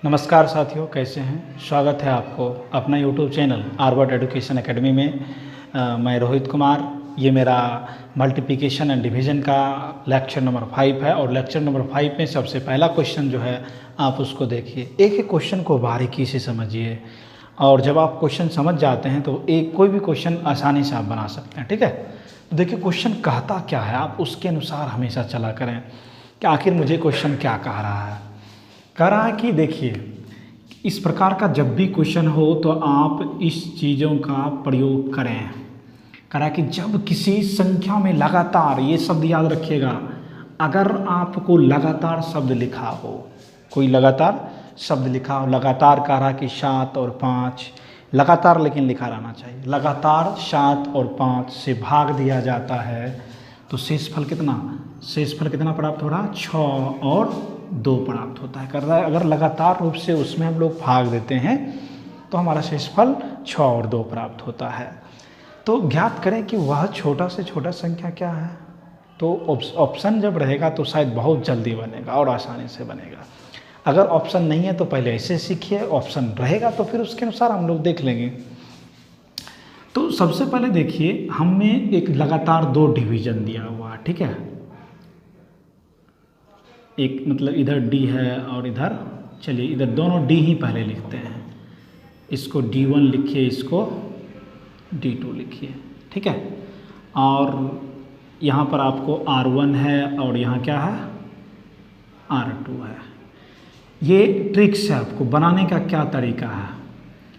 नमस्कार साथियों, कैसे हैं। स्वागत है आपको अपना यूट्यूब चैनल आर्वर्ड एजुकेशन एकेडमी में। मैं रोहित कुमार। ये मेरा मल्टीप्लिकेशन एंड डिवीज़न का लेक्चर नंबर 5 है और लेक्चर नंबर 5 में सबसे पहला क्वेश्चन जो है आप उसको देखिए। एक एक क्वेश्चन को बारीकी से समझिए और जब आप क्वेश्चन समझ जाते हैं तो एक कोई भी क्वेश्चन आसानी से आप बना सकते हैं। ठीक है, तो देखिए क्वेश्चन कहता क्या है, आप उसके अनुसार हमेशा चला करें कि आखिर मुझे क्वेश्चन क्या कह रहा है। कह रहा है कि देखिए, इस प्रकार का जब भी क्वेश्चन हो तो आप इस चीज़ों का प्रयोग करें। कह रहा है कि जब किसी संख्या में लगातार, ये शब्द याद रखिएगा, अगर आपको लगातार शब्द लिखा हो, कोई लगातार शब्द लिखा हो, लगातार कह रहा कि 7 और 5, लगातार लेकिन लिखा रहना चाहिए। लगातार 7 और 5 से भाग दिया जाता है तो शेषफल कितना प्राप्त हो रहा है? 6 और 2 प्राप्त होता है। कर रहा है अगर लगातार रूप से उसमें हम लोग भाग देते हैं तो हमारा शेषफल 6 और 2 प्राप्त होता है। तो ज्ञात करें कि वह छोटा से छोटा संख्या क्या है। तो ऑप्शन जब रहेगा तो शायद बहुत जल्दी बनेगा और आसानी से बनेगा। अगर ऑप्शन नहीं है तो पहले ऐसे सीखिए, ऑप्शन रहेगा तो फिर उसके अनुसार हम लोग देख लेंगे। तो सबसे पहले देखिए, हमें एक लगातार 2 डिवीजन दिया हुआ है। ठीक है, एक मतलब इधर D है और इधर, चलिए इधर दोनों D ही पहले लिखते हैं। इसको D1 लिखिए, इसको D2 लिखिए। ठीक है, और यहाँ पर आपको R1 है और यहाँ क्या है? R2 है। ये ट्रिक्स है, आपको बनाने का क्या तरीका है।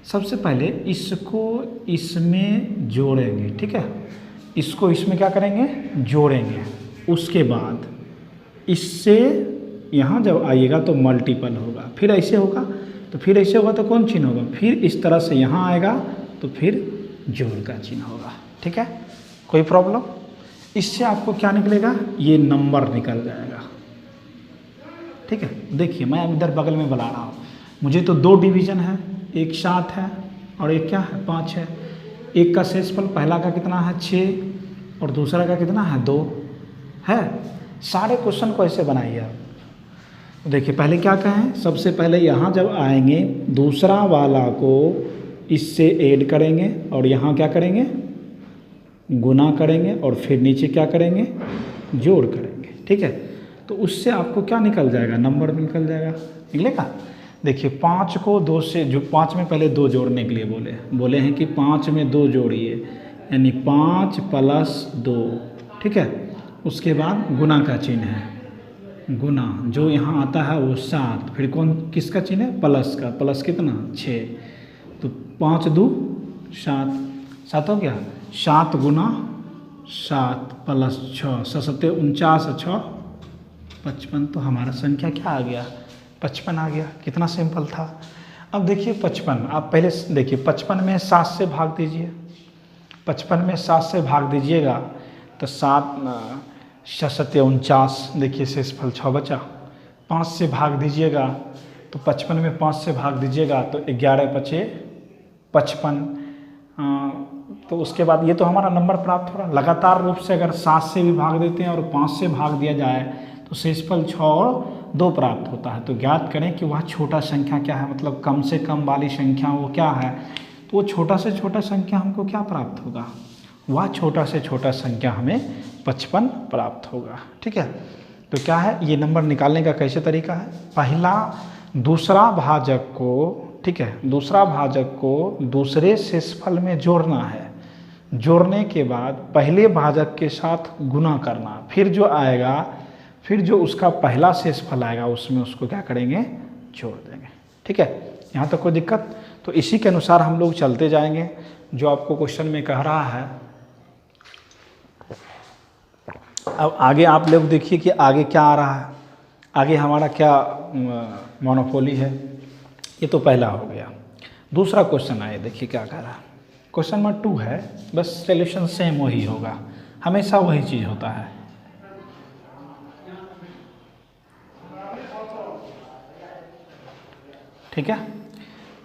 सबसे पहले इसको इसमें जोड़ेंगे। ठीक है, इसको इसमें क्या करेंगे? जोड़ेंगे। उसके बाद इससे यहाँ जब आइएगा तो मल्टीपल होगा, फिर ऐसे होगा तो फिर ऐसे होगा तो कौन चिन्ह होगा? फिर इस तरह से यहाँ आएगा तो फिर जोड़ का चिन्ह होगा। ठीक है, कोई प्रॉब्लम? इससे आपको क्या निकलेगा? ये नंबर निकल जाएगा। ठीक है, देखिए मैं इधर बगल में बुला रहा हूँ। मुझे तो 2 डिवीज़न है, एक 7 है और एक क्या है? 5 है। एक का शेषफल पहला का कितना है? 6 और दूसरा का कितना है? 2 है। सारे क्वेश्चन को ऐसे बनाइए आप। देखिए पहले क्या कहें, सबसे पहले यहाँ जब आएंगे दूसरा वाला को इससे ऐड करेंगे और यहाँ क्या करेंगे? गुना करेंगे और फिर नीचे क्या करेंगे? जोड़ करेंगे। ठीक है, तो उससे आपको क्या निकल जाएगा? नंबर निकल जाएगा। निकलेगा। देखिए 5 को 2 से, जो 5 में पहले 2 जोड़ने के लिए बोले हैं कि 5 में 2 जोड़िए, यानी 5 + 2। ठीक है, उसके बाद गुना का चिन्ह है। गुना जो यहाँ आता है वो 7, फिर किसका चिन्ह है? प्लस का। प्लस कितना? 6। तो 5 × 2 = 7, 7 हो गया। 7 × 7 + 6, 7 × 49 और 6 = 55। तो हमारा संख्या क्या आ गया? 55 आ गया। कितना सिंपल था। अब देखिए 55, आप पहले देखिए 55 में 7 से भाग दीजिए। 55 में 7 से भाग दीजिएगा तो 7 7 49, देखिए शेषफल 6 बचा। 5 से भाग दीजिएगा तो 55 में 5 से भाग दीजिएगा तो 11 × 5 = 55। तो उसके बाद ये तो हमारा नंबर प्राप्त हो रहा। लगातार रूप से अगर 7 से भी भाग देते हैं और 5 से भाग दिया जाए तो शेषफल 6 और 2 प्राप्त होता है। तो ज्ञात करें कि वह छोटा संख्या क्या है, मतलब कम से कम वाली संख्या वो क्या है। तो वो छोटा से छोटा संख्या हमको क्या प्राप्त होगा? वह छोटा से छोटा संख्या हमें 55 प्राप्त होगा। ठीक है, तो क्या है ये नंबर निकालने का कैसे तरीका है? पहला दूसरा भाजक को, ठीक है, दूसरा भाजक को दूसरे शेषफल में जोड़ना है। जोड़ने के बाद पहले भाजक के साथ गुना करना, फिर जो आएगा, फिर जो उसका पहला शेषफल आएगा उसमें उसको क्या करेंगे? जोड़ देंगे। ठीक है, यहाँ तक कोई दिक्कत? तो इसी के अनुसार हम लोग चलते जाएंगे जो आपको क्वेश्चन में कह रहा है। अब आगे आप लोग देखिए कि आगे क्या आ रहा है। आगे हमारा क्या मोनोपोली है। ये तो पहला हो गया। दूसरा क्वेश्चन आए, देखिए क्या कह रहा है। क्वेश्चन नंबर 2 है, बस सॉल्यूशन सेम वही होगा, हमेशा वही चीज़ होता है। ठीक है,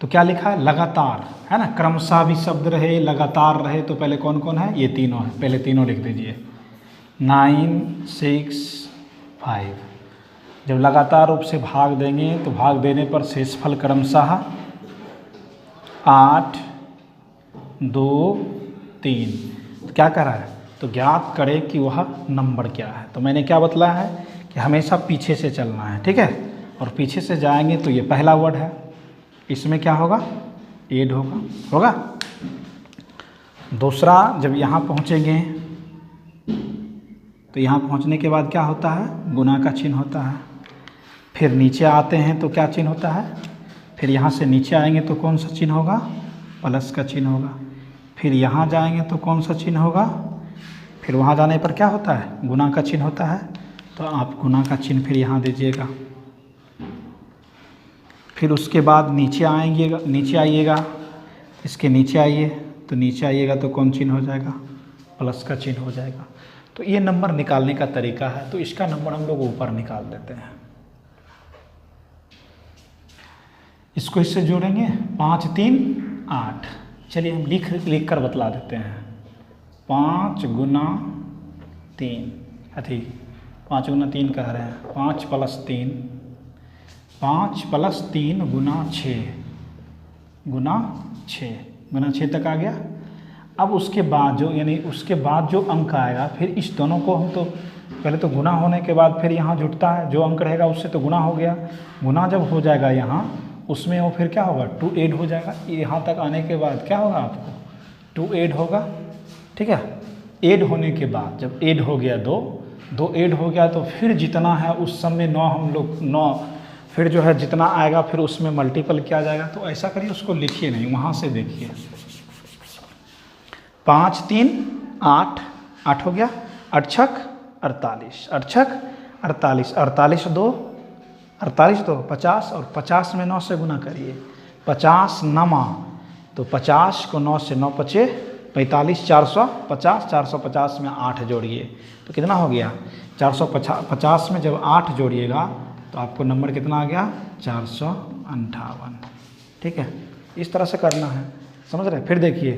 तो क्या लिखा है? लगातार, है ना। क्रमशः भी शब्द रहे, लगातार रहे तो पहले कौन कौन है? ये तीनों है। पहले तीनों लिख दीजिए। 9 6 5 जब लगातार रूप से भाग देंगे तो भाग देने पर शेषफल क्रमशः 8, 2, 3। तो क्या कर रहा है, तो ज्ञात करें कि वह नंबर क्या है। तो मैंने क्या बतलाया है कि हमेशा पीछे से चलना है, ठीक है। और पीछे से जाएंगे तो ये पहला वर्ड है, इसमें क्या होगा, ऐड होगा। दूसरा, जब यहाँ पहुँचेंगे तो यहाँ पहुँचने के बाद क्या होता है, गुना का चिन्ह होता है। फिर नीचे आते हैं तो क्या चिन्ह होता है, फिर यहाँ से नीचे आएंगे तो कौन सा चिन्ह होगा, प्लस का चिन्ह होगा। फिर यहाँ जाएंगे तो कौन सा चिन्ह होगा, फिर वहाँ जाने पर क्या होता है, गुना का चिन्ह होता है। तो आप गुना का चिन्ह फिर यहाँ दीजिएगा। फिर उसके बाद नीचे आइएगा, इसके नीचे आइए, तो नीचे आइएगा तो कौन चिन्ह हो जाएगा, प्लस का चिन्ह हो जाएगा। तो ये नंबर निकालने का तरीका है। तो इसका नंबर हम लोग ऊपर निकाल देते हैं। इसको इससे जोड़ेंगे, 5, 3, 8। चलिए हम लिख कर बतला देते हैं। 5 गुना 3, 5 गुना 3 कह रहे हैं, 5 + 3, 5 + 3 गुना 6 गुना 6 तक आ गया। अब उसके बाद जो अंक आएगा, फिर इस दोनों को हम तो पहले तो गुना होने के बाद फिर यहाँ जुटता है, जो अंक रहेगा उससे तो गुना हो गया। गुना जब हो जाएगा यहाँ, उसमें वो फिर क्या होगा, 2 ऐड हो जाएगा। यहाँ तक आने के बाद क्या होगा, आपको 2 ऐड होगा, ठीक है। ऐड होने के बाद जब ऐड हो गया 2 ऐड हो गया, तो फिर जितना है उस समय 9 फिर जो है जितना आएगा फिर उसमें मल्टीपल किया जाएगा। तो ऐसा करिए, उसको लिखिए नहीं, वहाँ से देखिए। 5, 3, 8 हो गया, 8 छक 48, 8 छक 48, 48 2 50, और 50 में 9 से गुना करिए। 50 9, तो 50 को 9 से 9 पचे 45, 450, 450 में 8 जोड़िए तो कितना हो गया, 450 में जब 8 जोड़िएगा तो आपको नंबर कितना आ गया, 458। ठीक है, इस तरह से करना है, समझ रहे। फिर देखिए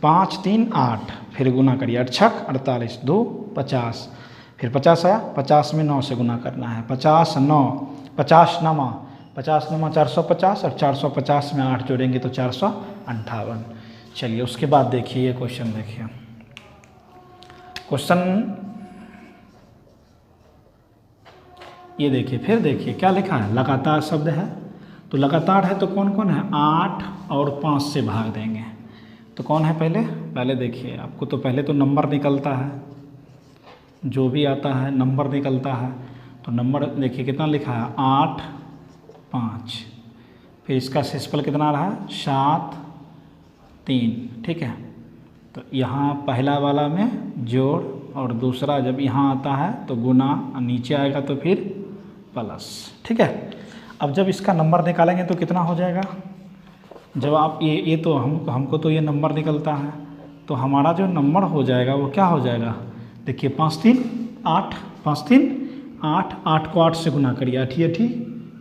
5, 3, 8, फिर गुना करिए, 8 छक 48, 2 50, फिर 50 आया, 50 में 9 से गुना करना है, 50 9, 50 9, 450, और 450 में 8 जोड़ेंगे तो 458। चलिए उसके बाद देखिए ये क्वेश्चन देखिए, क्वेश्चन ये देखिए, फिर देखिए क्या लिखा है, लगातार शब्द है। तो लगातार है तो कौन कौन है, 8 और 5 से भाग देंगे तो कौन है, पहले देखिए, आपको तो पहले तो नंबर निकलता है, जो भी आता है नंबर निकलता है। तो नंबर देखिए कितना लिखा है, 8 5, फिर इसका शेषफल कितना रहा, 7 3। ठीक है, तो यहाँ पहला वाला में जोड़, और दूसरा जब यहाँ आता है तो गुना, नीचे आएगा तो फिर प्लस। ठीक है, अब जब इसका नंबर निकालेंगे तो कितना हो जाएगा, जब आप ये तो हमको तो ये नंबर निकलता है, तो हमारा जो नंबर हो जाएगा वो क्या हो जाएगा, देखिए 5 3 8, 5 3 8, 8 को 8 से गुना करिए, 8 8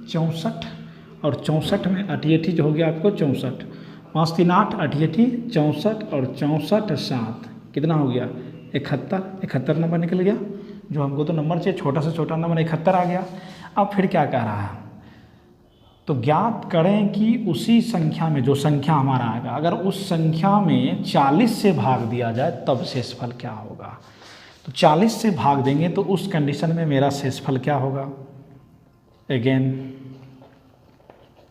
64, और 64 में 8 8 जो हो गया आपको 64, 5 3 8, 8 8 64, और 64 7 कितना हो गया, 71 नंबर निकल गया। जो हमको तो नंबर चाहिए, छोटा से छोटा नंबर 71 आ गया। अब फिर क्या कह रहा है, तो ज्ञात करें कि उसी संख्या में, जो संख्या हमारा आएगा, अगर उस संख्या में 40 से भाग दिया जाए तब शेषफल क्या होगा। तो 40 से भाग देंगे तो उस कंडीशन में मेरा शेषफल क्या होगा, अगेन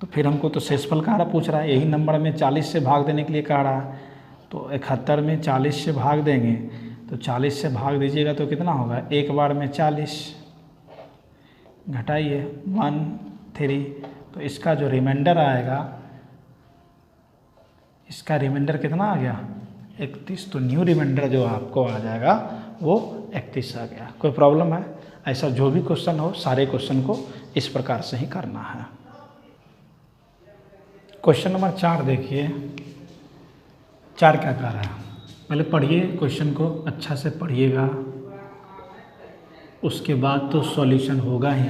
तो फिर हमको तो शेषफल कह रहा, पूछ रहा है, यही नंबर में 40 से भाग देने के लिए कह रहा है। तो 71 में 40 से भाग देंगे तो 40 से भाग दीजिएगा तो कितना होगा, एक बार में 40, घटाइए 1 3, तो इसका जो रिमाइंडर आएगा, इसका रिमाइंडर कितना आ गया, 31। तो न्यू रिमाइंडर जो आपको आ जाएगा वो 31 आ गया। कोई प्रॉब्लम है, ऐसा जो भी क्वेश्चन हो, सारे क्वेश्चन को इस प्रकार से ही करना है। क्वेश्चन नंबर 4 देखिए, 4 क्या कह रहा है, पहले पढ़िए क्वेश्चन को, अच्छा से पढ़िएगा, उसके बाद तो सॉल्यूशन होगा ही।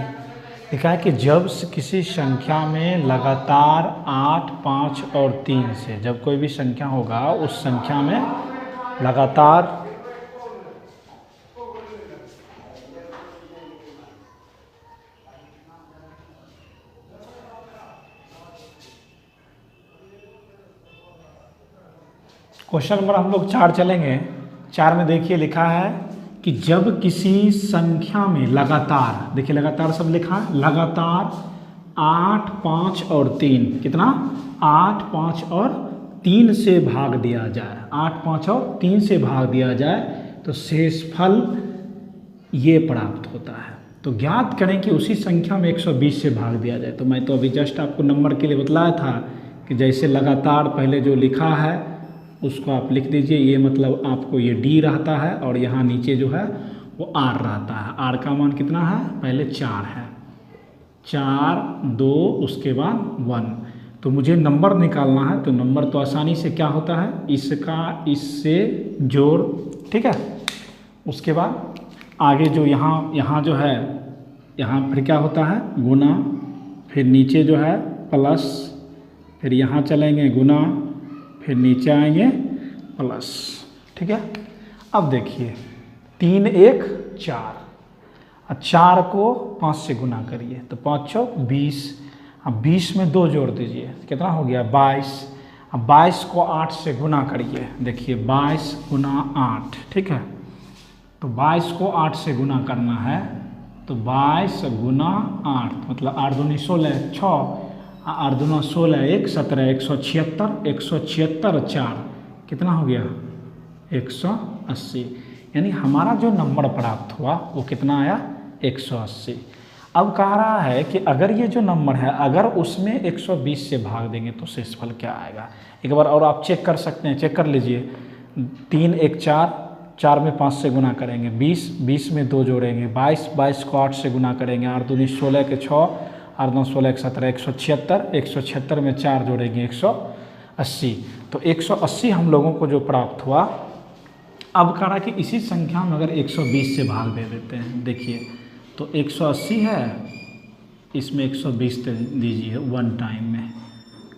लिखा है कि जब किसी संख्या में लगातार 8 5 और 3 से, जब कोई भी संख्या होगा उस संख्या में लगातार क्वेश्चन नंबर हम लोग 4 चलेंगे। 4 में देखिए लिखा है कि जब किसी संख्या में लगातार, देखिए लगातार सब लिखा है, लगातार 8, 5 और 3, कितना 8, 5 और 3 से भाग दिया जाए, 8, 5 और 3 से भाग दिया जाए तो शेषफल ये प्राप्त होता है। तो ज्ञात करें कि उसी संख्या में 120 से भाग दिया जाए। तो मैं तो अभी जस्ट आपको नंबर के लिए बतलाया था कि जैसे लगातार पहले जो लिखा है उसको आप लिख दीजिए, ये मतलब आपको ये डी रहता है और यहाँ नीचे जो है वो आर रहता है। आर का मान कितना है, पहले 4 है, 4, 2 उसके बाद 1। तो मुझे नंबर निकालना है, तो नंबर तो आसानी से क्या होता है, इसका इससे जोड़, ठीक है। उसके बाद आगे जो यहाँ जो है, यहाँ फिर क्या होता है गुना, फिर नीचे जो है प्लस, फिर यहाँ चलेंगे गुना, फिर नीचे आएंगे प्लस, ठीक है। अब देखिए 3, 1, 4, 4 को 5 से गुना करिए तो 5 चौक 20, अब 20 में 2 जोड़ दीजिए, कितना हो गया 22। अब 22 को 8 से गुना करिए, देखिए 22 गुना 8, ठीक है। तो 22 को 8 से गुना करना है, तो 22 गुना 8 मतलब 8 दूनी 16, 6, 8 दूना 16, 1, 17, 176, 176, 4 कितना हो गया 180। यानी हमारा जो नंबर प्राप्त हुआ वो कितना आया 180। अब कह रहा है कि अगर ये जो नंबर है अगर उसमें 120 से भाग देंगे तो शेषफल क्या आएगा। एक बार और आप चेक कर सकते हैं, चेक कर लीजिए। 3, 1, 4, 4 में 5 से गुना करेंगे 20, 20 में 2 जोड़ेंगे 22, 22 को 8 से गुना करेंगे 8 दूनी 16 के 6, 8 9 16 17, 176, 176 में 4 जोड़ेंगे 180। तो 180 हम लोगों को जो प्राप्त हुआ। अब कह रहा कि इसी संख्या में अगर 120 से भाग दे देते हैं, देखिए तो 180 है, इसमें 120 दीजिए 1 टाइम में,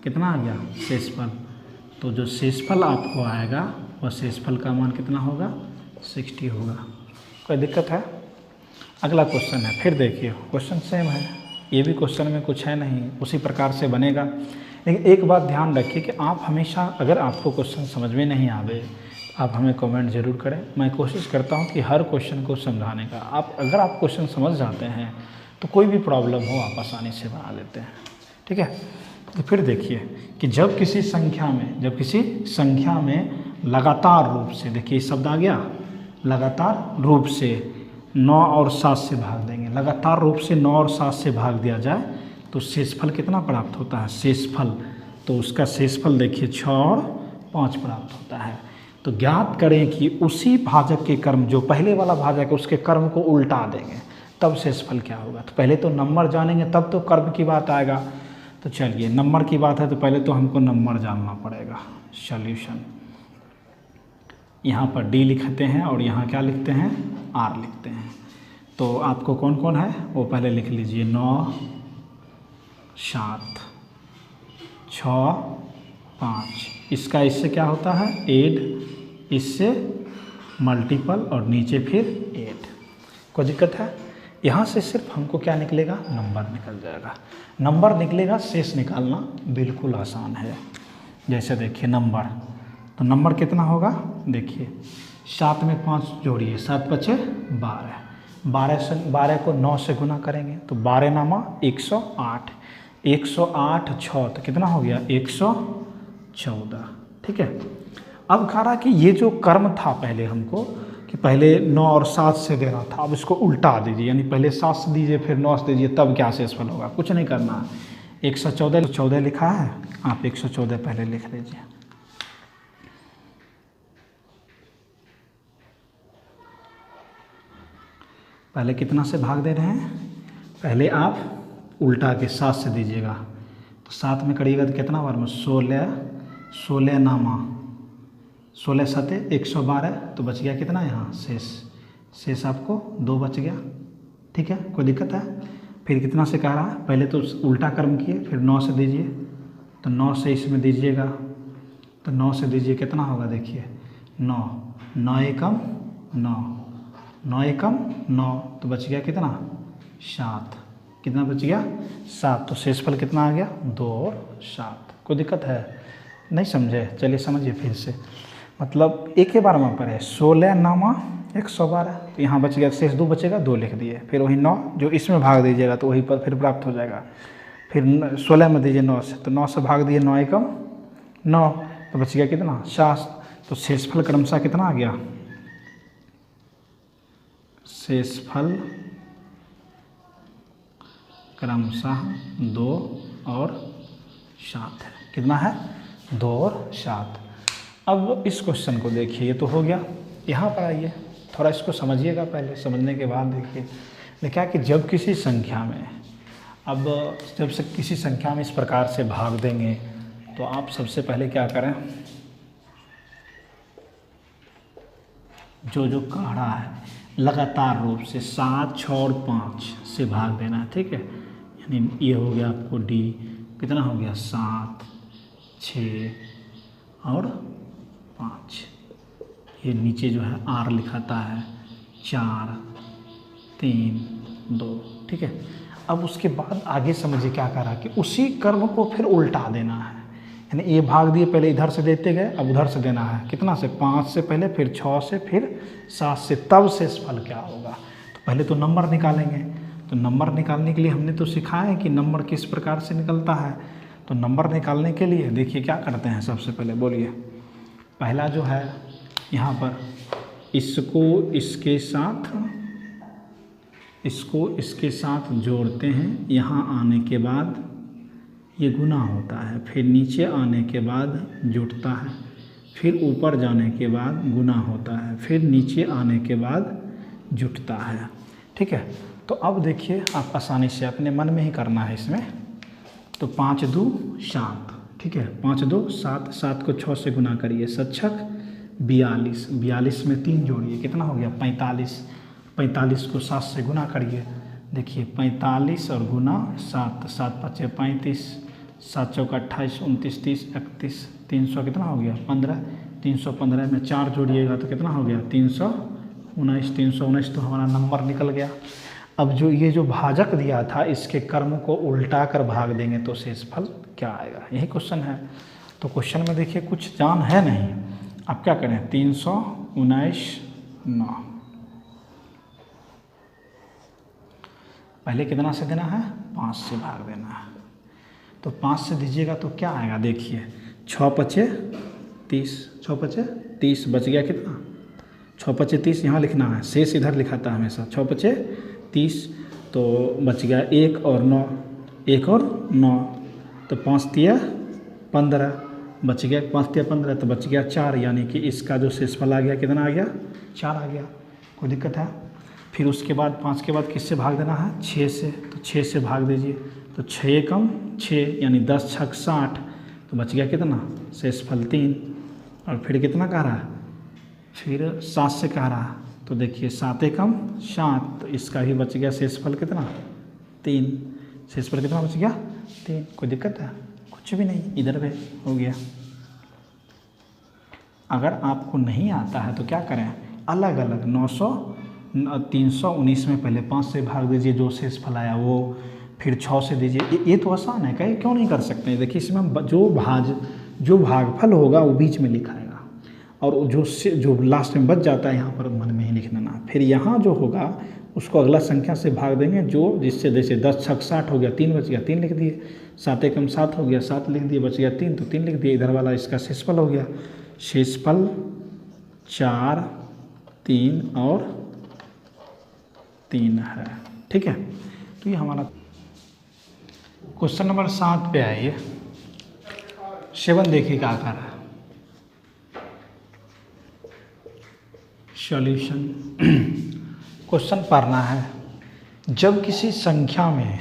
कितना आ गया शेषफल। तो जो शेषफल आपको आएगा वह शेषफल का मान कितना होगा 60 होगा। कोई दिक्कत है। अगला क्वेश्चन है, फिर देखिए क्वेश्चन सेम है, ये भी क्वेश्चन में कुछ है नहीं, उसी प्रकार से बनेगा। लेकिन एक बात ध्यान रखिए कि आप हमेशा अगर आपको क्वेश्चन समझ में नहीं आवे आप हमें कमेंट जरूर करें। मैं कोशिश करता हूं कि हर क्वेश्चन को समझाने का। अगर आप क्वेश्चन समझ जाते हैं तो कोई भी प्रॉब्लम हो आप आसानी से बना लेते हैं, ठीक है। तो फिर देखिए कि जब किसी संख्या में लगातार रूप से, देखिए शब्द आ गया लगातार रूप से 9 और 7 से भाग देंगे, लगातार रूप से 9 और 7 से भाग दिया जाए तो शेषफल कितना प्राप्त होता है शेषफल। तो उसका शेषफल देखिए 6 और 5 प्राप्त होता है। तो ज्ञात करें कि उसी भाजक के कर्म, जो पहले वाला भाजक है उसके कर्म को उल्टा देंगे तब शेषफल क्या होगा। तो पहले तो नंबर जानेंगे तब तो कर्म की बात आएगा। तो चलिए नंबर की बात है तो पहले तो हमको नंबर जानना पड़ेगा। सॉल्यूशन यहाँ पर डी लिखते हैं और यहाँ क्या लिखते हैं आर लिखते हैं। तो आपको कौन कौन है वो पहले लिख लीजिए। 9, 7, 6, 5, इसका इससे क्या होता है ऐड, इससे मल्टीपल और नीचे फिर 8। कोई दिक्कत है। यहाँ से सिर्फ हमको क्या निकलेगा नंबर निकल जाएगा। नंबर निकलेगा, शेष निकालना बिल्कुल आसान है। जैसे देखिए नंबर, तो नंबर कितना होगा देखिए 7 में 5 जोड़िए 7 बचे 12, 12 को 9 से गुना करेंगे तो 12 नामा 108, 108 6 तो कितना हो गया 114, ठीक है। अब कह रहा कि ये जो कर्म था पहले हमको कि पहले 9 और 7 से दे रहा था, अब इसको उल्टा दीजिए, यानी पहले 7 से दीजिए फिर 9 से दीजिए, तब क्या शेषफल होगा। कुछ नहीं करना है। 114 लिखा है, आप 114 पहले लिख लीजिए। पहले कितना से भाग दे रहे हैं, पहले आप उल्टा के 7 से दीजिएगा तो 7 में करिएगा तो कितना बार में 16 नामा 16 7 112, तो बच गया कितना यहाँ शेष आपको 2 बच गया, ठीक है। कोई दिक्कत है। फिर कितना से कह रहा है, पहले तो उल्टा कर्म किए फिर 9 से दीजिए, तो 9 से इसमें दीजिएगा तो 9 से दीजिए कितना होगा देखिए 9, 9 एकम 9, 9 एकम 9, तो बच गया कितना 7, कितना बच गया 7। तो शेषफल कितना आ गया 2 और 7। कोई दिक्कत है, नहीं समझे, चलिए समझिए फिर से। मतलब एक ही बार में पढ़े 16 नामा 112, तो यहाँ बच गया शेष 2 बचेगा, 2 लिख दिए। फिर वही 9 जो इसमें भाग दीजिएगा तो वही पर फिर प्राप्त हो जाएगा। फिर 16 में दीजिए 9 से, तो 9 से भाग दिए 9 एकम 9, तो बच गया कितना 7। तो शेषफल क्रमशः कितना आ गया, शेषफल क्रमशः 2 और 7 है। कितना है, 2 और 7। अब इस क्वेश्चन को देखिए, ये तो हो गया। यहाँ पर आइए थोड़ा इसको समझिएगा, पहले समझने के बाद देखिए लिखा कि जब किसी संख्या में, अब जब से किसी संख्या में इस प्रकार से भाग देंगे तो आप सबसे पहले क्या करें, जो कह रहा है लगातार रूप से 7, 6 और 5 से भाग देना है, ठीक है। यानी ये हो गया आपको डी, कितना हो गया 7, 6 और 5। ये नीचे जो है आर लिखाता है 4, 3, 2, ठीक है। अब उसके बाद आगे समझिए क्या कर रहा है कि उसी कर्म को फिर उल्टा देना है। यानी ये भाग दिए, पहले इधर से देते गए, अब उधर से देना है। कितना से, 5 से पहले, फिर 6 से, फिर 7 से, तब शेषफल क्या होगा। तो पहले तो नंबर निकालेंगे। तो नंबर निकालने के लिए हमने तो सिखाया है कि नंबर किस प्रकार से निकलता है। तो नंबर निकालने के लिए देखिए क्या करते हैं, सबसे पहले बोलिए, पहला जो है यहाँ पर इसको इसके साथ जोड़ते हैं। यहाँ आने के बाद ये गुना होता है, फिर नीचे आने के बाद जुटता है, फिर ऊपर जाने के बाद गुना होता है, फिर नीचे आने के बाद जुटता है, ठीक है। तो अब देखिए आप आसानी से अपने मन में ही करना है इसमें। तो 5 2 7, ठीक है, 5 2 7, 7 को 6 से गुना करिए, 7 42, 42 में 3 जोड़िए, कितना हो गया 45, 45 को 7 से गुना करिए, देखिए 45 और गुना 7, 7 5 35, 7 चौका 28, 29 30 31, 300 कितना हो गया 15, 315 में 4 जोड़िएगा तो कितना हो गया 319, 319 तो हमारा नंबर निकल गया। अब जो ये जो भाजक दिया था, इसके कर्म को उल्टा कर भाग देंगे तो शेषफल क्या आएगा, यही क्वेश्चन है। तो क्वेश्चन में देखिए कुछ जान है नहीं, आप क्या करें, 319 9, पहले कितना से देना है, 5 से भाग देना है। तो 5 से दीजिएगा तो क्या आएगा, देखिए 6 5 30, 6 5 30 बच गया कितना, 6 5 30 यहाँ लिखना है, शेष इधर लिखाता है हमेशा, 6 5 30, तो बच गया 1 और 9, 1 और 9, तो 5 3 15 बच गया, 5 3 15 तो बच गया 4, यानी कि इसका जो शेषफल आ गया कितना आ गया 4 आ गया। कोई दिक्कत है। फिर उसके बाद 5 के बाद किससे भाग देना है, 6 से, तो 6 से भाग दीजिए, तो 6 कम 6 यानी 10 6 60, तो बच गया कितना शेषफल 3। और फिर कितना कह रहा है, फिर 7 से कह रहा है, तो देखिए 7 कम 7, तो इसका भी बच गया शेषफल कितना 3, शेषफल कितना बच गया 3। कोई दिक्कत है, कुछ भी नहीं, इधर भी हो गया। अगर आपको नहीं आता है तो क्या करें, अलग अलग 319 में पहले 5 से भाग दीजिए, जो शेषफल आया वो, फिर 6 से दीजिए। ये तो आसान है, कहीं क्यों नहीं कर सकते हैं। देखिए इसमें जो भागफल होगा वो बीच में लिखाएगा, और जो लास्ट में बच जाता है यहाँ पर मन में ही लिख देना। फिर यहाँ जो होगा उसको अगला संख्या से भाग देंगे, जो जिससे जैसे 10 6 60 हो गया, 3 बच गया, 3 लिख दिए, 7 कम 7 हो गया, 7 लिख दिए, बच गया 3, तो 3 लिख दिए। इधर वाला इसका शेषफल हो गया, शेषफल 4 3 और 3 है, ठीक है। तो ये हमारा क्वेश्चन नंबर 7 पे आइए। 7 देखिए क्या कर रहा है, सॉल्यूशन। क्वेश्चन पढ़ना है, जब किसी संख्या में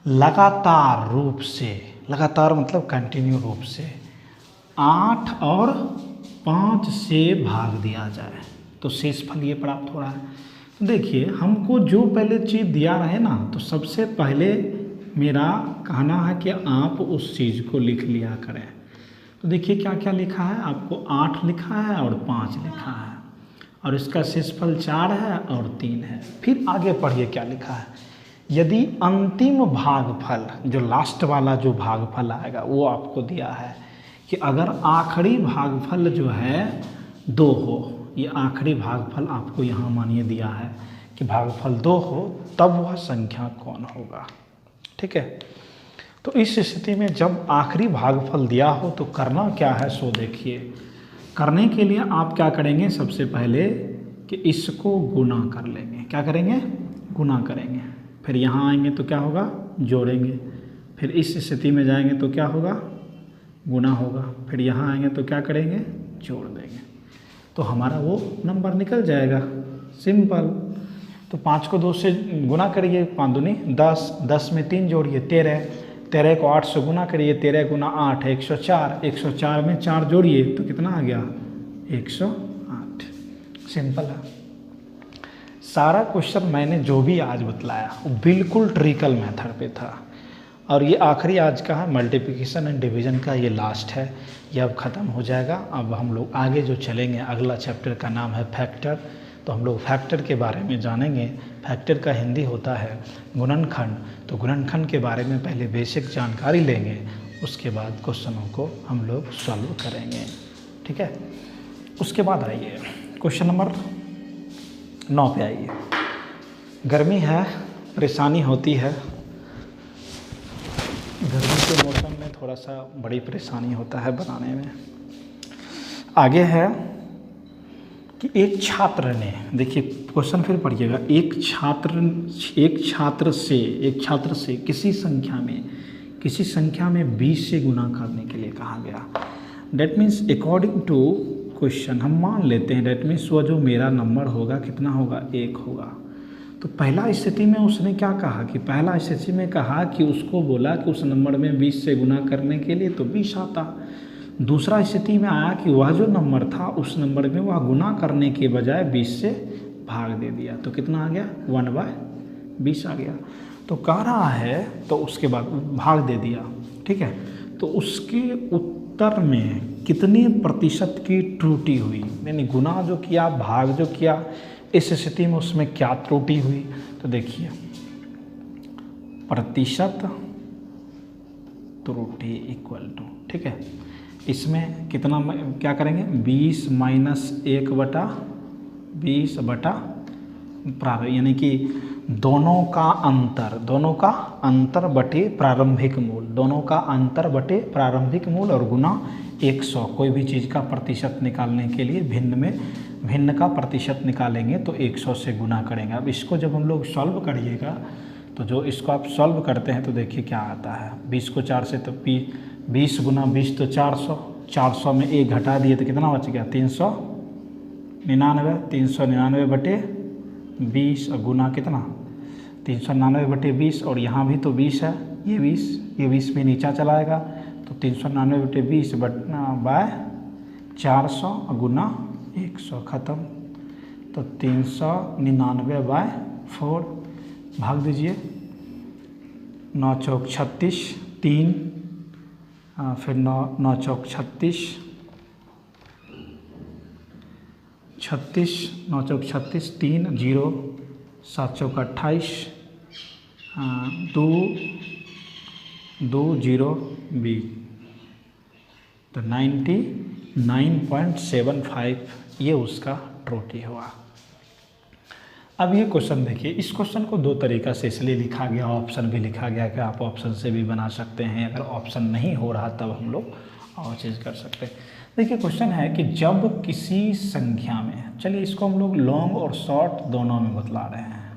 लगातार रूप से, लगातार मतलब कंटिन्यू रूप से 8 और 5 से भाग दिया जाए तो शेषफल ये प्राप्त हो रहा है। तो देखिए हमको जो पहले चीज़ दिया रहे ना, तो सबसे पहले मेरा कहना है कि आप उस चीज़ को लिख लिया करें। तो देखिए क्या क्या लिखा है, आपको 8 लिखा है और 5 लिखा है, और इसका शेषफल 4 है और 3 है। फिर आगे पढ़िए क्या लिखा है, यदि अंतिम भागफल, जो लास्ट वाला जो भागफल आएगा वो आपको दिया है कि अगर आखिरी भागफल जो है 2 हो, ये आखिरी भागफल आपको यहाँ मानिए दिया है कि भागफल 2 हो, तब वह संख्या कौन होगा। ठीक है, तो इस स्थिति में जब आखिरी भागफल दिया हो तो करना क्या है, सो देखिए। करने के लिए आप क्या करेंगे, सबसे पहले कि इसको गुना कर लेंगे। क्या करेंगे, गुना करेंगे। फिर यहाँ आएंगे तो क्या होगा, जोड़ेंगे। फिर इस स्थिति में जाएंगे तो क्या होगा, गुना होगा। फिर यहाँ आएंगे तो क्या करेंगे, जोड़ देंगे, तो हमारा वो नंबर निकल जाएगा। सिंपल। तो 5 को 2 से गुना करिए, 5 दूनी 10, 10 में 3 जोड़िए 13, 13 को 8 से गुना करिए, 13 गुना 8 104, 104 में 4 जोड़िए तो कितना आ गया, 108। सिंपल है। सारा क्वेश्चन मैंने जो भी आज बतलाया वो बिल्कुल ट्रिकल मेथड पे था, और ये आखिरी आज का है मल्टीप्लिकेशन एंड डिवीज़न का, ये लास्ट है, ये अब ख़त्म हो जाएगा। अब हम लोग आगे जो चलेंगे, अगला चैप्टर का नाम है फैक्टर, तो हम लोग फैक्टर के बारे में जानेंगे। फैक्टर का हिंदी होता है गुणनखंड, तो गुणनखंड के बारे में पहले बेसिक जानकारी लेंगे, उसके बाद क्वेश्चनों को हम लोग सॉल्व करेंगे। ठीक है, उसके बाद आइए क्वेश्चन नंबर 9 पे आइए। गर्मी है, परेशानी होती है, गर्मी के मौसम में थोड़ा सा बड़ी परेशानी होता है बनाने में। आगे है कि एक छात्र ने, देखिए क्वेश्चन फिर पढ़िएगा, एक छात्र से किसी संख्या में 20 से गुना करने के लिए कहा गया। That means according to question हम मान लेते हैं, डेट मीन्स वो जो मेरा नंबर होगा कितना होगा, 1 होगा। तो पहला स्थिति में उसने क्या कहा कि पहला स्थिति में कहा कि उसको बोला कि उस नंबर में 20 से गुना करने के लिए तो 20 आता। दूसरा स्थिति में आया कि वह जो नंबर था उस नंबर में वह गुना करने के बजाय 20 से भाग दे दिया, तो कितना आ गया, 1/20 आ गया। तो कह रहा है, तो उसके बाद भाग दे दिया। ठीक है, तो उसके उत्तर में कितने प्रतिशत की त्रुटि हुई, यानी गुना जो किया, भाग जो किया, इस स्थिति में उसमें क्या त्रुटि हुई। तो देखिए प्रतिशत त्रुटि इक्वल टू, ठीक है, इसमें कितना क्या करेंगे, 20 माइनस 1/20 यानी कि दोनों का अंतर बटे प्रारंभिक मूल, दोनों का अंतर बटे प्रारंभिक मूल और गुना 100। कोई भी चीज़ का प्रतिशत निकालने के लिए भिन्न का प्रतिशत निकालेंगे तो 100 से गुना करेंगे। अब इसको जब हम लोग सॉल्व करिएगा तो जो इसको आप सॉल्व करते हैं तो देखिए क्या आता है, 20 को 4 से तो 20 गुना 20 तो 400, 400 में 1 घटा दिए तो कितना बच गया, 399, 399 बटे 20 और गुना कितना, 399 बटे 20, और यहाँ भी तो 20 है, ये 20 भी नीचा चलाएगा तो 399 बटे 20 बाय 400 और गुना 100, ख़त्म। तो 399/4 भाग दीजिए, 9 चौक 36, 3 फिर 9 चौक 36, 9 चौक 36, 3 0, 7 चौक 28, 2 0 20, तो 99.75 ये उसका त्रुटि हुआ। अब ये क्वेश्चन देखिए, इस क्वेश्चन को 2 तरीक़ा से इसलिए लिखा गया, ऑप्शन भी लिखा गया कि आप ऑप्शन से भी बना सकते हैं, अगर ऑप्शन नहीं हो रहा तब हम लोग और चीज़ कर सकते हैं। देखिए क्वेश्चन है कि जब किसी संख्या में, चलिए इसको हम लोग लॉन्ग और शॉर्ट दोनों में बतला रहे हैं,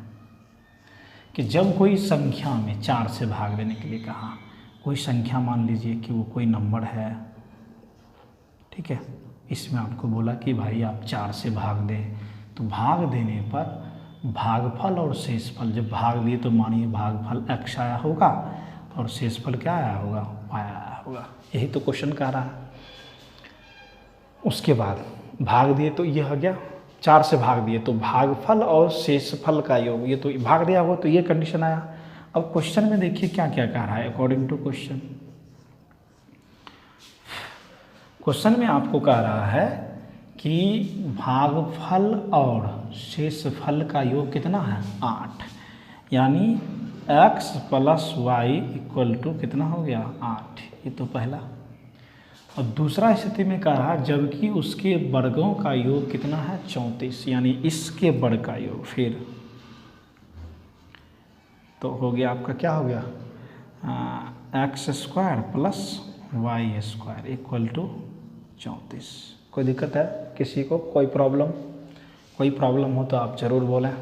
कि जब कोई संख्या में 4 से भाग देने के लिए कहा, कोई संख्या मान लीजिए कि वो कोई नंबर है, ठीक है, इसमें आपको बोला कि भाई आप 4 से भाग दें, तो भाग देने पर भागफल और शेषफल, जब भाग दिए तो मानिए भागफल x आया होगा और शेषफल क्या आया होगा, y आया होगा। यही तो क्वेश्चन कह रहा है। उसके बाद भाग दिए तो ये हो गया, 4 से भाग दिए तो भागफल और शेषफल का योग, ये तो भाग दिया हो तो ये कंडीशन आया। अब क्वेश्चन में देखिए क्या क्या कह रहा है अकॉर्डिंग टू क्वेश्चन। क्वेश्चन में आपको कह रहा है कि भागफल और शेषफल का योग कितना है, 8, यानी x + y = कितना हो गया, 8। ये तो पहला। और दूसरा स्थिति में कह रहा जबकि उसके वर्गों का योग कितना है 34, यानी इसके वर्ग का योग। फिर तो हो गया आपका, क्या हो गया, x square plus y square equal to 34। कोई दिक्कत है किसी को, कोई प्रॉब्लम हो तो आप ज़रूर बोलें।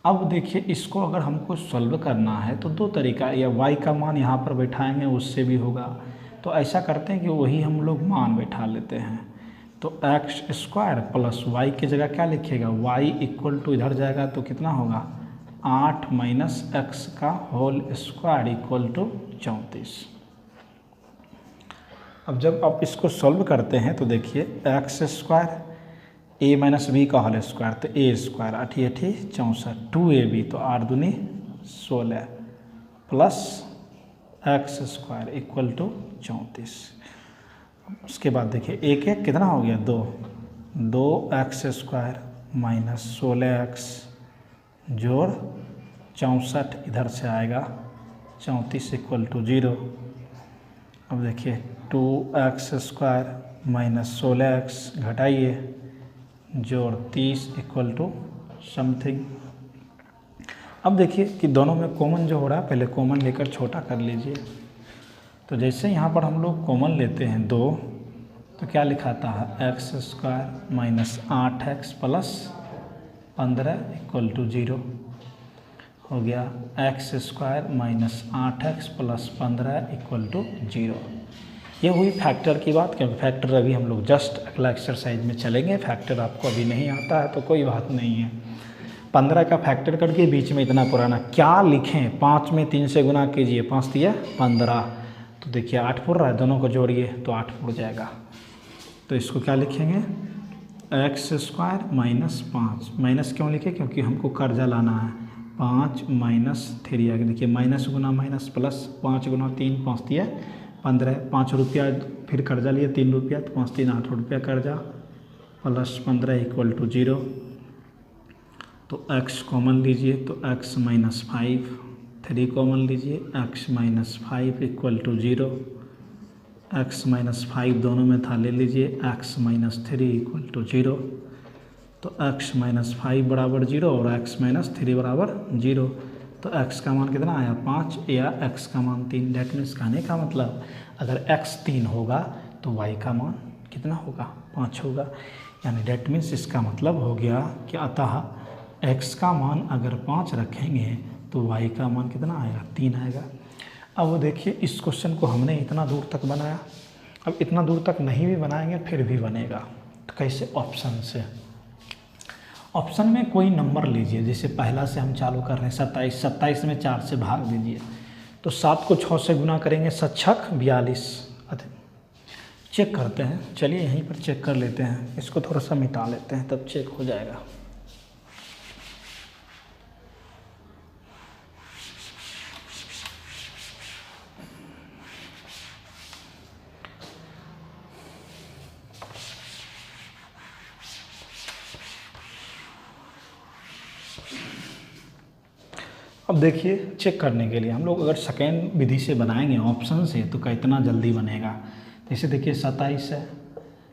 अब देखिए इसको अगर हमको सॉल्व करना है तो दो तरीका, या y का मान यहाँ पर बैठाएंगे उससे भी होगा, तो ऐसा करते हैं कि वही हम लोग मान बैठा लेते हैं। तो एक्स स्क्वायर प्लस वाई की जगह क्या लिखिएगा, y इक्वल टू इधर जाएगा तो कितना होगा 8 माइनस एक्स का होल स्क्वायर इक्वल टू 34। अब जब आप इसको सॉल्व करते हैं तो देखिए एक्स स्क्वायर ए माइनस बी का होल स्क्वायर, तो ए स्क्वायर 8 64, 2ab तो 8 दूनी 16 plus x square equal to 34। उसके बाद देखिए एक एक कितना हो गया 2 एक्स स्क्वायर माइनस 16x जोड़ 64, इधर से आएगा 34 इक्वल टू 0। अब देखिए 2x स्क्वायर माइनस 16x घटाइए जोड़ 30 इक्वल टू समथिंग। अब देखिए कि दोनों में कॉमन जो हो रहा है, पहले कॉमन लेकर छोटा कर लीजिए। तो जैसे यहाँ पर हम लोग कॉमन लेते हैं 2, तो क्या लिखाता है x square minus 8x plus 15 equal to 0 हो गया। X square minus 8x plus 15 equal to 0। ये हुई फैक्टर की बात, क्योंकि फैक्टर अभी हम लोग जस्ट अगला एक्सरसाइज में चलेंगे। फैक्टर आपको अभी नहीं आता है तो कोई बात नहीं है। 15 का फैक्टर करके बीच में इतना पुराना क्या लिखें, 5 में 3 से गुना कीजिए, 5 दिया 15, तो देखिए 8 फुट रहा है, दोनों को जोड़िए तो 8 फुट जाएगा। तो इसको क्या लिखेंगे एक्स स्क्वायर माइनस 5, माइनस क्यों लिखे, क्योंकि हमको कर्जा लाना है। 5 माइनस 3 आगे देखिए माइनस गुना माइनस प्लस, 5 गुना 3 5 दिया 15, 5 रुपया फिर कर्जा लिए 3 रुपया, तो 5 3 8 रुपया कर्जा प्लस 15 इक्वल टू 0। तो x कॉमन लीजिए तो x माइनस 5, 3 कॉमन लीजिए x minus 5 equal to 0। x minus 5 दोनों में था, ले लीजिए x माइनस 3 इक्वल टू 0। तो x माइनस 5 बराबर 0 और x माइनस 3 बराबर 0। तो x का मान कितना आया 5 या x का मान 3। डेट मीन्स कहने का मतलब अगर x 3 होगा तो y का मान कितना होगा 5 होगा। यानी डेट मीन्स इसका मतलब हो गया कि अतः x का मान अगर 5 रखेंगे तो y का मान कितना आएगा 3 आएगा। अब वो देखिए इस क्वेश्चन को हमने इतना दूर तक बनाया, अब इतना दूर तक नहीं भी बनाएंगे फिर भी बनेगा। तो कैसे, ऑप्शन से। ऑप्शन में कोई नंबर लीजिए, जैसे पहला से हम चालू कर रहे हैं 27, 27 में 4 से भाग दीजिए तो 7 को 6 से गुना करेंगे, 7 छक 42। चेक करते हैं, चलिए यहीं पर चेक कर लेते हैं, इसको थोड़ा सा मिटा लेते हैं तब चेक हो जाएगा। अब देखिए चेक करने के लिए हम लोग अगर सेकेंड विधि से बनाएंगे ऑप्शन से तो कितना जल्दी बनेगा। जैसे देखिए 27 है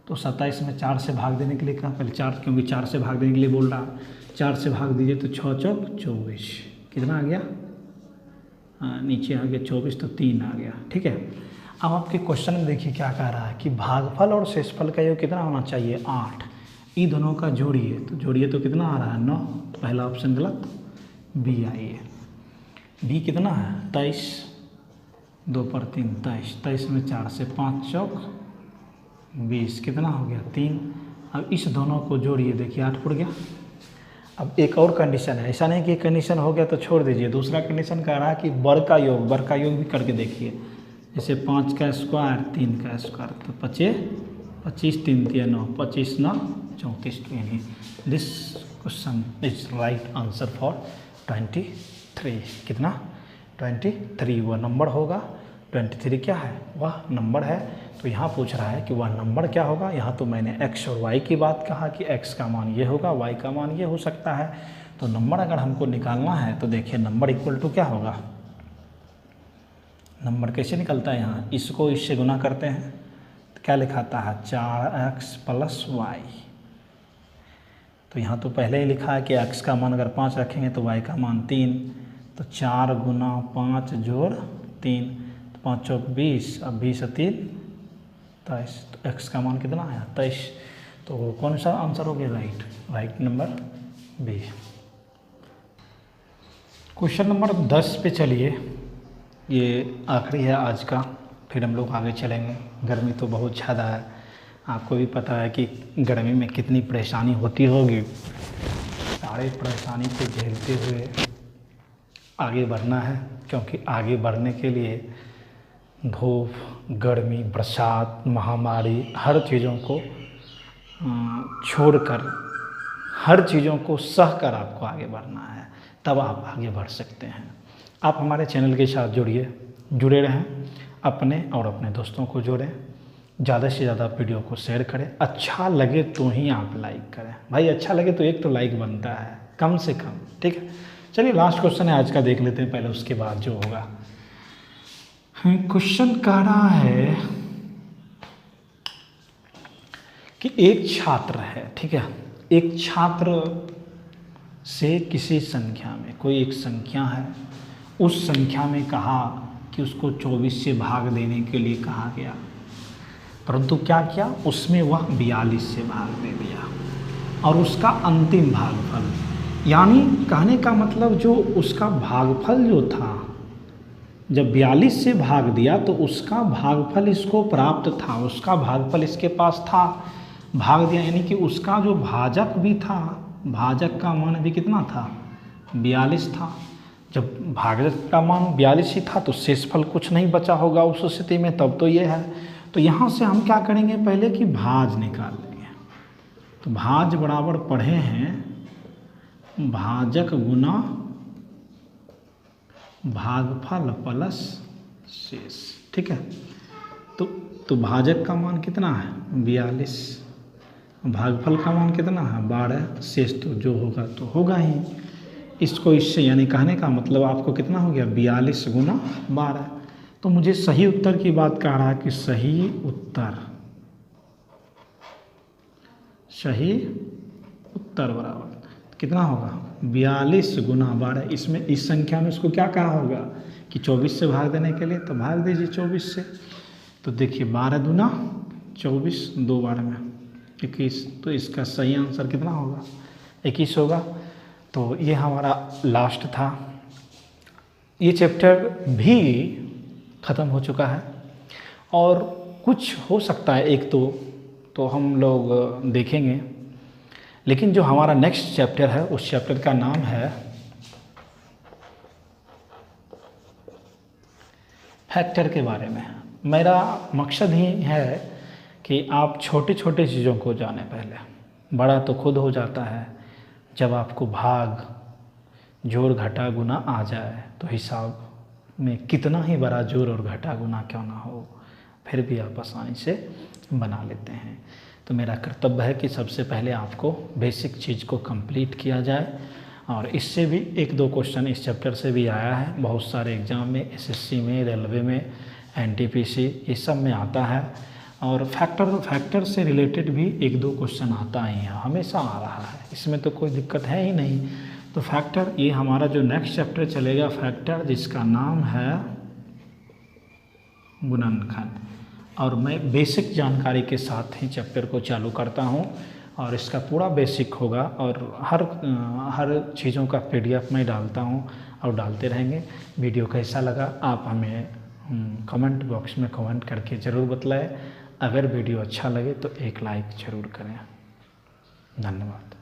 तो 27 में 4 से भाग देने के लिए कहा, पहले 4 क्योंकि 4 से भाग देने के लिए बोल रहा, 4 से भाग दीजिए तो 6 चौक 24, कितना आ गया, नीचे आ गया 24 तो 3 आ गया। ठीक है, अब आपके क्वेश्चन में देखिए क्या कह रहा है कि भागफल और शेषफल का योग कितना होना चाहिए 8, इन दोनों का जोड़िए, तो जोड़िए तो कितना आ रहा है 9, तो पहला ऑप्शन गलत, बी आइए। बी कितना है 23, 2 पर 3 23, 23 में 4 से 5 चौक 20, कितना हो गया 3। अब इस दोनों को जोड़िए, देखिए 8 फुट गया। अब एक और कंडीशन है, ऐसा नहीं कि कंडीशन हो गया तो छोड़ दीजिए, दूसरा कंडीशन कह रहा है कि वर्ग का योग भी करके देखिए। जैसे 5 का स्क्वायर 3 का स्क्वायर तो 25 3 3 9, 25 9 34, यानी this question is right answer for 23। कितना 23 वह नंबर होगा, 23 क्या है वह नंबर है। तो यहाँ पूछ रहा है कि वह नंबर क्या होगा। यहाँ तो मैंने x और y की बात कहा कि x का मान ये होगा, y का मान ये हो सकता है। तो नंबर अगर हमको निकालना है तो देखिए नंबर इक्वल टू क्या होगा, नंबर कैसे निकलता है, यहाँ इसको इससे गुना करते हैं क्या लिखाता है 4x + y। तो यहाँ तो पहले ही लिखा है कि x का मान अगर 5 रखेंगे तो y का मान 3, तो 4 × 5 + 3, तो 5 × 20, अब 20 × 3 23, तो x का मान कितना आया 23। तो कौन सा आंसर हो गया right number B. Question number 10 पे चलिए, ये आखिरी है आज का, फिर हम लोग आगे चलेंगे। गर्मी तो बहुत ज़्यादा है, आपको भी पता है कि गर्मी में कितनी परेशानी होती होगी। सारे परेशानी को झेलते हुए आगे बढ़ना है, क्योंकि आगे बढ़ने के लिए धूप, गर्मी, बरसात, महामारी, हर चीज़ों को छोड़कर, हर चीज़ों को सहकर आपको आगे बढ़ना है, तब आप आगे बढ़ सकते हैं। आप हमारे चैनल के साथ जुड़े रहें, अपने और अपने दोस्तों को जोड़ें, ज़्यादा से ज़्यादा वीडियो को शेयर करें। अच्छा लगे तो ही आप लाइक करें भाई, अच्छा लगे तो एक तो लाइक बनता है कम से कम, ठीक है। चलिए लास्ट क्वेश्चन है आज का, देख लेते हैं पहले, उसके बाद जो होगा। क्वेश्चन कह रहा है कि एक छात्र है, ठीक है, एक छात्र से किसी संख्या में, कोई एक संख्या है, उस संख्या में कहा कि उसको 24 से भाग देने के लिए कहा गया, परंतु क्या किया उसमें वह 42 से भाग दे दिया, और उसका अंतिम भागफल, यानी कहने का मतलब जो उसका भागफल जो था, जब 42 से भाग दिया तो उसका भागफल इसको प्राप्त था, उसका भागफल इसके पास था, भाग दिया, यानी कि उसका जो भाजक भी था, भाजक का मान भी कितना था 42 था। जब भाजक का मान 42 ही था तो शेषफल कुछ नहीं बचा होगा उस स्थिति में, तब तो ये है। तो यहाँ से हम क्या करेंगे पहले कि भाज निकाल लेंगे। तो भाज बराबर पढ़े हैं भाजक गुना भागफल प्लस शेष, ठीक है। तो भाजक का मान कितना है 42, भागफल का मान कितना है 12, शेष तो जो होगा तो होगा ही। इसको इससे, यानी कहने का मतलब आपको कितना हो गया 42 × 12। तो मुझे सही उत्तर की बात कह रहा है कि सही उत्तर बराबर कितना होगा 42 × 12। इसमें इस संख्या में इसको क्या कहा होगा कि 24 से भाग देने के लिए, तो भाग दीजिए 24 से। तो देखिए 12 दूना 24, 2 12 में 21, तो इसका सही आंसर कितना होगा 21 होगा। तो ये हमारा लास्ट था, ये चैप्टर भी ख़त्म हो चुका है, और कुछ हो सकता है एक तो हम लोग देखेंगे, लेकिन जो हमारा नेक्स्ट चैप्टर है उस चैप्टर का नाम है फैक्टर के बारे में। मेरा मकसद ही है कि आप छोटे छोटे चीज़ों को जानें पहले, बड़ा तो खुद हो जाता है जब आपको भाग, जोड़, घटा, गुना आ जाए, तो हिसाब में कितना ही बड़ा जोड़ और घटा गुना क्यों ना हो, फिर भी आप आसानी से बना लेते हैं। तो मेरा कर्तव्य है कि सबसे पहले आपको बेसिक चीज़ को कंप्लीट किया जाए, और इससे भी 1-2 क्वेश्चन इस चैप्टर से भी आया है बहुत सारे एग्ज़ाम में, एसएससी में, रेलवे में, एनटीपीसी, ये सब में आता है। और फैक्टर से रिलेटेड भी 1-2 क्वेश्चन आता ही है, हमेशा आ रहा है, इसमें तो कोई दिक्कत है ही नहीं। तो फैक्टर, ये हमारा जो नेक्स्ट चैप्टर चलेगा फैक्टर, जिसका नाम है गुणनखंड, और मैं बेसिक जानकारी के साथ ही चैप्टर को चालू करता हूँ, और इसका पूरा बेसिक होगा, और हर चीज़ों का PDF मैं डालता हूँ और डालते रहेंगे। वीडियो कैसा लगा आप हमें कमेंट बॉक्स में कमेंट करके ज़रूर बतलाएं। अगर वीडियो अच्छा लगे तो एक लाइक ज़रूर करें। धन्यवाद।